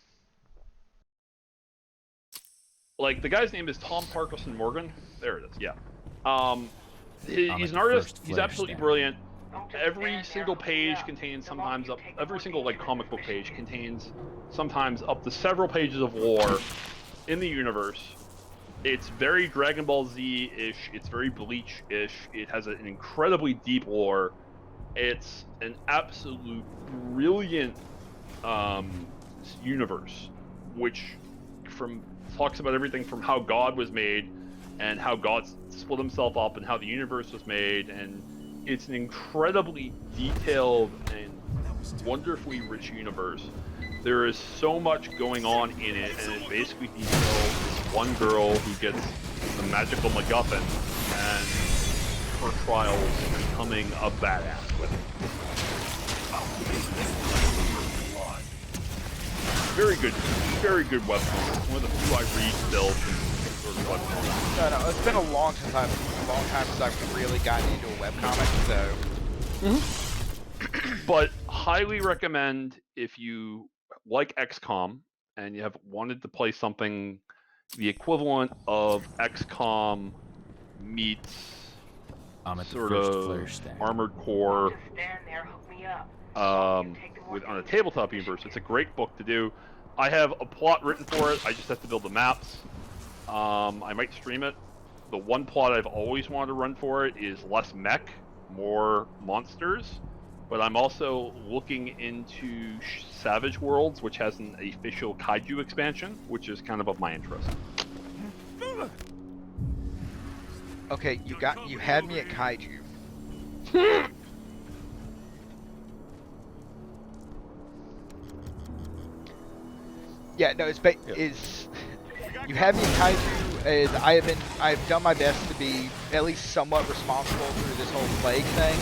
Like, the guy's name is Tom Parkinson Morgan. There it is, yeah. He's an artist. He's absolutely brilliant. Every single page contains every single, comic book page contains sometimes up to several pages of lore in the universe. It's very Dragon Ball Z-ish. It's very Bleach-ish. It has an incredibly deep lore. It's an absolute brilliant universe, which talks about everything from how God was made and how God split himself up and how the universe was made. And it's an incredibly detailed and wonderfully rich universe. There is so much going on in it, and it basically details this one girl who gets the magical MacGuffin and her trials becoming a badass with it. Very good webcomic. It's one of the few I read still. Sort of webcomic. No, it's been a long time since I've really gotten into a webcomic, so. Mm-hmm. But highly recommend, if you like XCOM and you have wanted to play something the equivalent of XCOM meets sort of Armored Core on a tabletop universe, it's a great book to do. I have a plot written for it. I just have to build the maps. I might stream it. The one plot I've always wanted to run for it is less mech, more monsters. But I'm also looking into Savage Worlds, which has an official kaiju expansion, which is kind of my interest. Okay, you had me at kaiju. Yeah, no, you had me at kaiju. Is I've done my best to be at least somewhat responsible through this whole plague thing.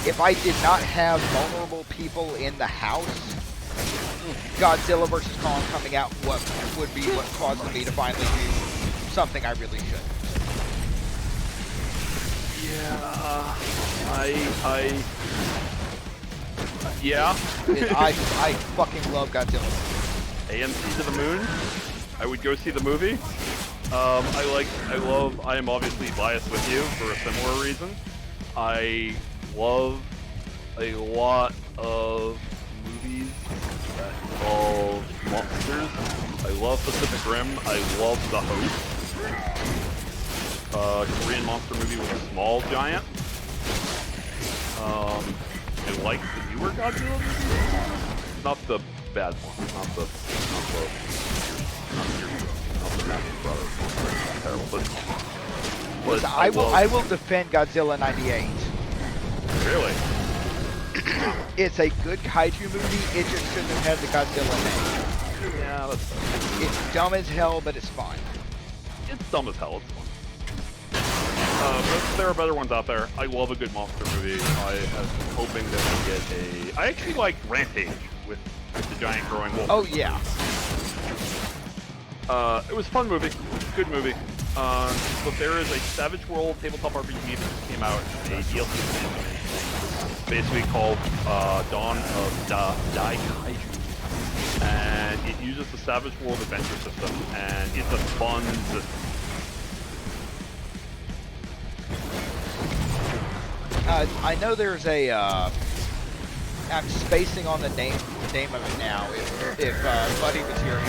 if I did not have vulnerable people in the house, Godzilla vs. Kong coming out would be what caused me to finally do something I really should. Yeah, I fucking love Godzilla. AMC to the moon. I would go see the movie. I am obviously biased with you for a similar reason. I love a lot of movies that involve monsters. I love Pacific Rim. I love The Host. Korean monster movie with a small giant. I like the newer Godzilla movies. Not the bad one. Not the Master Brothers. Terrible. But I will defend Godzilla 98. Really? It's a good kaiju movie. It just shouldn't have had the Godzilla name. Yeah, that's fair. It's dumb as hell, but it's fun. It's dumb as hell. It's fun. But there are better ones out there. I love a good monster movie. I am hoping that we get a... I actually like Rampage with the giant growing wolf. Oh, yeah. It was a fun movie. Good movie. But there is a Savage World tabletop RPG that just came out, a DLC basically called Dawn of Dai Kaiju. And it uses the Savage World adventure system, and it's a fun system. I know there's a, I'm spacing on the name of it now. If Buddy was here,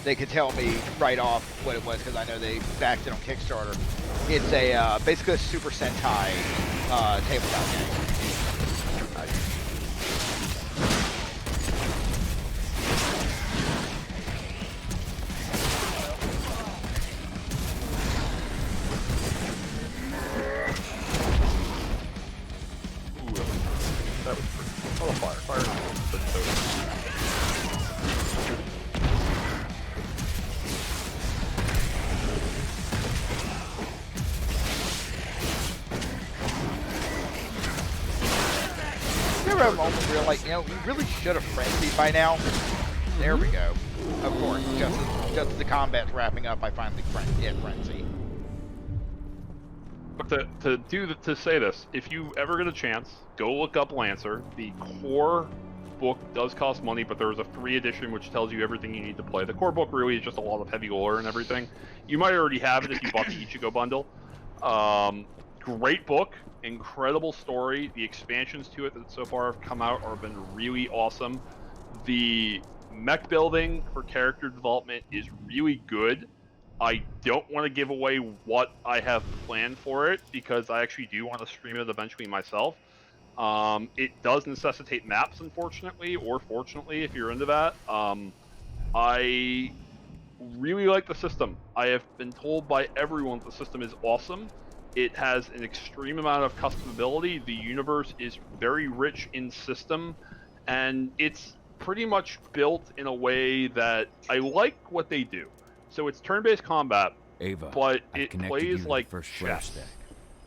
they could tell me right off what it was, because I know they backed it on Kickstarter. It's a, basically a Super Sentai, tabletop game. That was pretty cool. Oh, fire is such so. You ever have a moment where you're like, we really should have frenzied by now? There we go. Of course, just as the combat's wrapping up, I finally hit frenzy. But to say this, if you ever get a chance, go look up Lancer. The core book does cost money, but there is a free edition which tells you everything you need to play. The core book really is just a lot of heavy lore and everything. You might already have it if you bought the Ichigo bundle. Great book, incredible story. The expansions to it that so far have come out have been really awesome. The mech building for character development is really good. I don't want to give away what I have planned for it, because I actually do want to stream it eventually myself. It does necessitate maps, unfortunately, or fortunately, if you're into that. I really like the system. I have been told by everyone the system is awesome. It has an extreme amount of customability. The universe is very rich in system, and it's pretty much built in a way that I like what they do. So it's turn-based combat, Ava, but it plays like chess.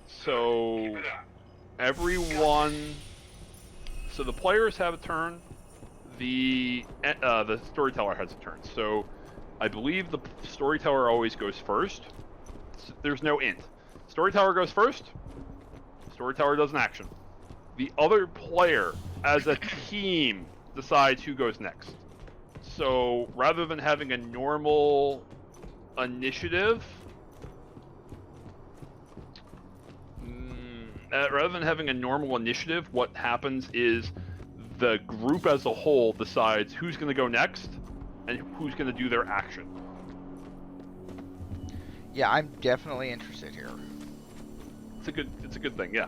So everyone, so the players have a turn, the storyteller has a turn. So I believe the storyteller always goes first. There's no int. Storyteller goes first. Storyteller does an action. The other player, as a team, decides who goes next. So rather than having a normal initiative, what happens is the group as a whole decides who's going to go next and who's going to do their action. Yeah, I'm definitely interested here. It's a good thing, yeah.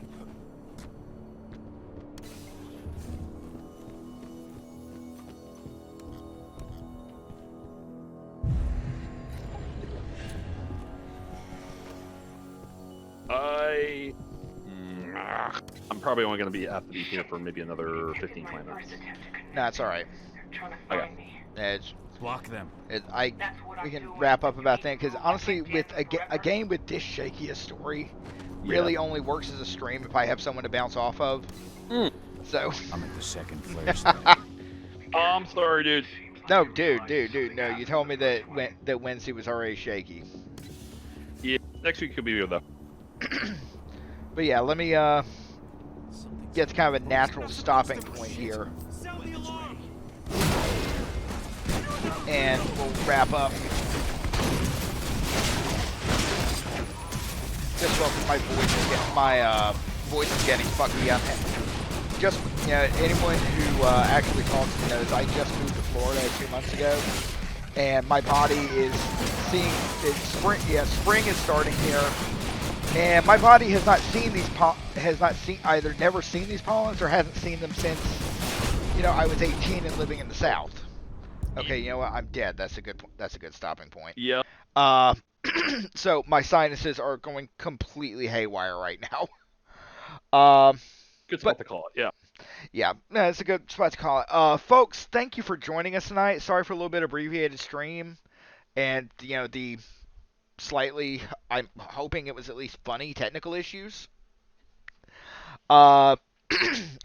I'm probably only going to have to be here for maybe another 15, 20 minutes. No, it's alright. Okay. Block them. We can wrap up about that, because honestly, with a game with this shaky a story, really only works as a stream if I have someone to bounce off of. So I'm at the second flare stack. I'm sorry, dude. No, dude, no. You told me that Wednesday was already shaky. Yeah, next week could be good though. But yeah, let me get to kind of a natural stopping point here, and we'll wrap up. Just welcome my voice is getting fucky up. Just anyone who actually talks to me knows I just moved to Florida 2 months ago, and my body is seeing spring. Yeah, spring is starting here, and my body has not seen these either never seen these pollens or hasn't seen them since I was 18 and living in the South. Okay, you know what? I'm dead. That's a good stopping point. Yeah. So my sinuses are going completely haywire right now. Good spot to call it, yeah. Yeah, it's a good spot to call it. Folks, thank you for joining us tonight. Sorry for a little bit abbreviated stream, and the slightly, I'm hoping it was at least funny technical issues. On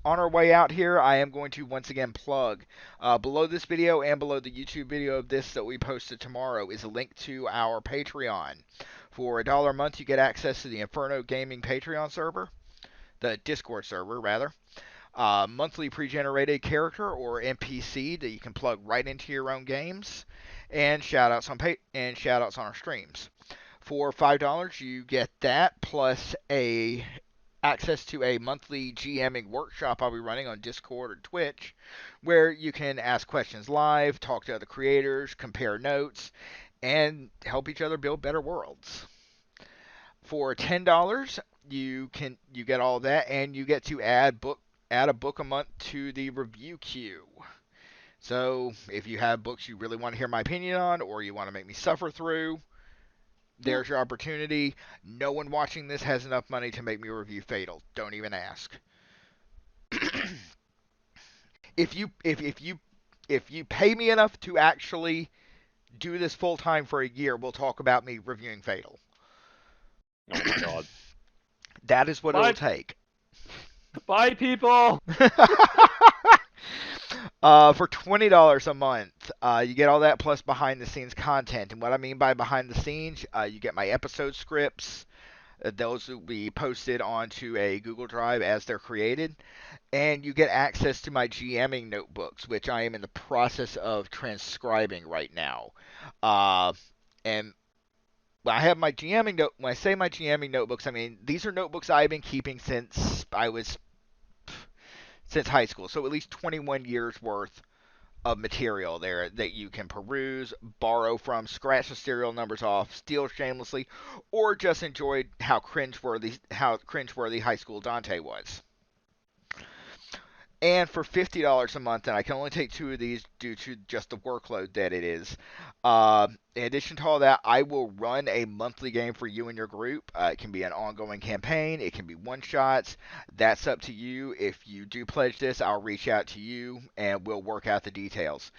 our way out here, I am going to once again plug below this video and below the YouTube video of this that we posted tomorrow is a link to our Patreon. For $1 a month, you get access to the Inferno Gaming Patreon server, the Discord server rather. Monthly pre-generated character or NPC that you can plug right into your own games, and shoutouts on our streams. For $5, you get that plus access to a monthly GMing workshop I'll be running on Discord or Twitch, where you can ask questions live, talk to other creators, compare notes, and help each other build better worlds. For $10, you get all that, and you get to add a book a month to the review queue. So if you have books you really want to hear my opinion on, or you want to make me suffer through, there's your opportunity. No one watching this has enough money to make me review Fatal. Don't even ask. If you pay me enough to actually do this full time for a year, we'll talk about me reviewing Fatal. Oh my god. That is what it'll take. Bye, people! For $20 a month, you get all that plus behind-the-scenes content. And what I mean by behind-the-scenes, you get my episode scripts. Those will be posted onto a Google Drive as they're created. And you get access to my GMing notebooks, which I am in the process of transcribing right now. And I have my GMing note. When I say my GMing notebooks, I mean these are notebooks I've been keeping since high school. So at least 21 years worth of material there that you can peruse, borrow from, scratch the serial numbers off, steal shamelessly, or just enjoy how cringeworthy high school Dante was. And for $50 a month, and I can only take 2 of these due to just the workload that it is. In addition to all that, I will run a monthly game for you and your group. It can be an ongoing campaign. It can be one-shots. That's up to you. If you do pledge this, I'll reach out to you, and we'll work out the details.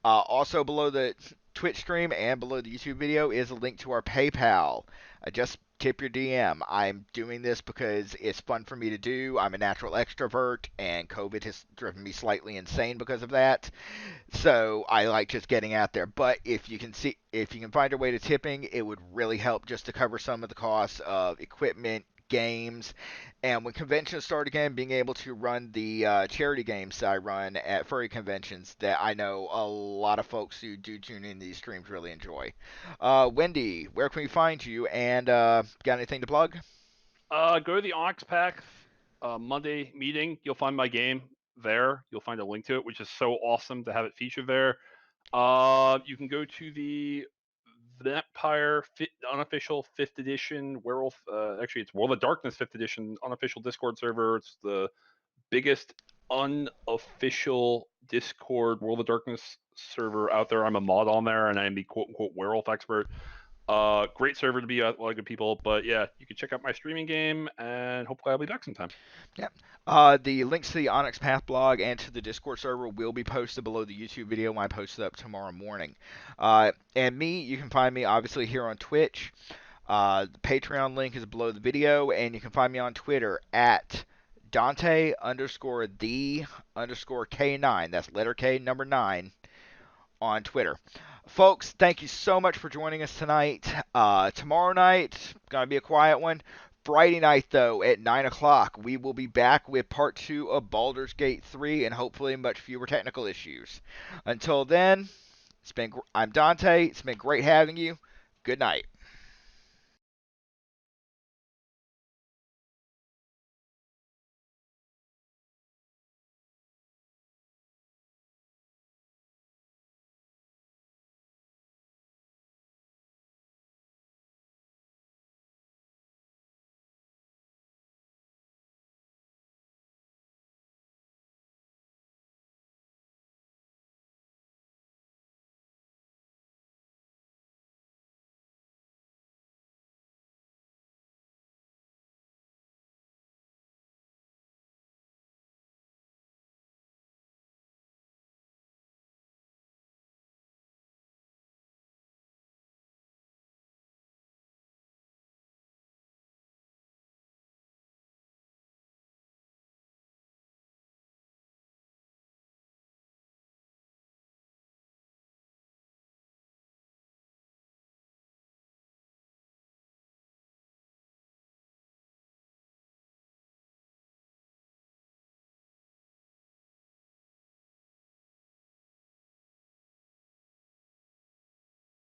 Also, below the Twitch stream and below the YouTube video is a link to our PayPal. Just tip your DM. I'm doing this because it's fun for me to do. I'm a natural extrovert, and COVID has driven me slightly insane because of that. So I like just getting out there. But if you can find a way to tipping, it would really help just to cover some of the costs of equipment, games, and when conventions start again, being able to run the charity games that I run at furry conventions that I know a lot of folks who do tune in these streams really enjoy. Wendi, where can we find you, and got anything to plug? Go to the Onyx Pack Monday meeting. You'll find my game there. You'll find a link to it, which is so awesome to have it featured there. You can go to the Empire unofficial 5th edition Werewolf. Actually, it's World of Darkness 5th edition unofficial Discord server. It's the biggest unofficial Discord World of Darkness server out there. I'm a mod on there, and I'm the quote-unquote werewolf expert. Great server to be a lot of good people. But yeah, you can check out my streaming game, and hopefully I'll be back sometime. Yep. The links to the Onyx Path blog and to the Discord server will be posted below the YouTube video when I post it up tomorrow morning. And me, you can find me obviously here on Twitch. The Patreon link is below the video, and you can find me on Twitter at Dante_the_K9. That's letter K, number 9 on Twitter. Folks, thank you so much for joining us tonight. Tomorrow night, going to be a quiet one. Friday night, though, at 9 o'clock, we will be back with part 2 of Baldur's Gate 3 and hopefully much fewer technical issues. Until then, I'm Dante. It's been great having you. Good night.